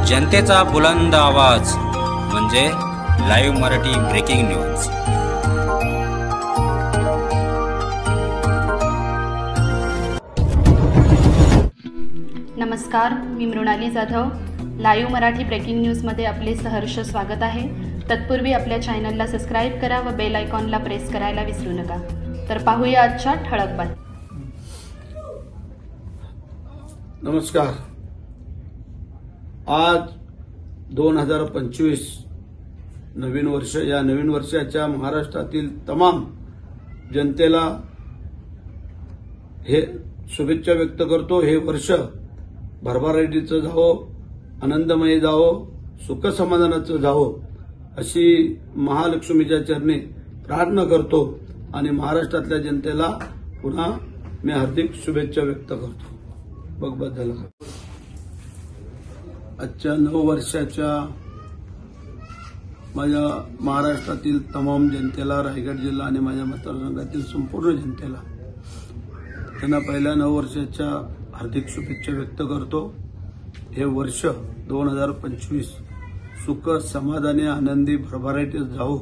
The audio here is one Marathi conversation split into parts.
जनतेचा बुलंद आवाज म्हणजे लाईव्ह मराठी ब्रेकिंग न्यूज। नमस्कार, मी मृणाली जाधव। लाईव्ह मराठी ब्रेकिंग न्यूजमध्ये आपले सहर्ष स्वागत आहे। तत्पूर्वी आपल्या चॅनलला सबस्क्राइब करा व बेल आयकॉनला प्रेस करायला विसरू नका। तर पाहूया आजच्या ठळक बातम्या। नमस्कार। आज 2025 नवीन वर्ष। या नवीन वर्षाच्या महाराष्ट्रातील तमाम जनतेला हे शुभेच्छा व्यक्त करतो। हे वर्ष भरभराटीचं जावो, आनंदमय जावो, सुख समाधानाचं जावो अशी महालक्ष्मीच्या चरणी प्रार्थना करतो आणि महाराष्ट्रातल्या जनतेला पुन्हा मी हार्दिक शुभेच्छा व्यक्त करतो। बघ झालं। आजच्या नववर्षाच्या माझ्या महाराष्ट्रातील तमाम जनतेला, रायगड जिल्हा आणि माझ्या मतदारसंघातील संपूर्ण जनतेला त्यांना पहिल्या नववर्षाच्या हार्दिक शुभेच्छा व्यक्त करतो। हे वर्ष 2025 सुख समाधानी आनंदी भरभराटीत जावो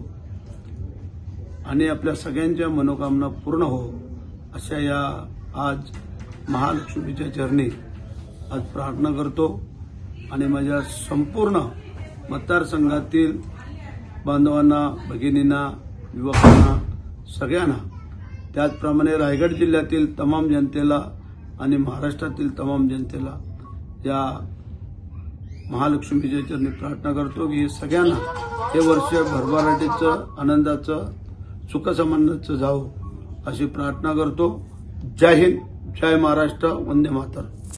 आणि आपल्या सगळ्यांच्या मनोकामना पूर्ण हो अशा या आज महालक्ष्मीच्या चरणी आज प्रार्थना करतो आणि माझ्या संपूर्ण मतदारसंघातील बांधवांना, भगिनींना, युवकांना सगळ्यांना, त्याचप्रमाणे रायगड जिल्ह्यातील तमाम जनतेला आणि महाराष्ट्रातील तमाम जनतेला या महालक्ष्मीच्या चरणी प्रार्थना करतो की सगळ्यांना हे वर्ष भरभराटीचं, आनंदाचं, सुखसमाधानाचं जावो अशी प्रार्थना करतो। जय हिंद, जय महाराष्ट्र, वंदे मातरम।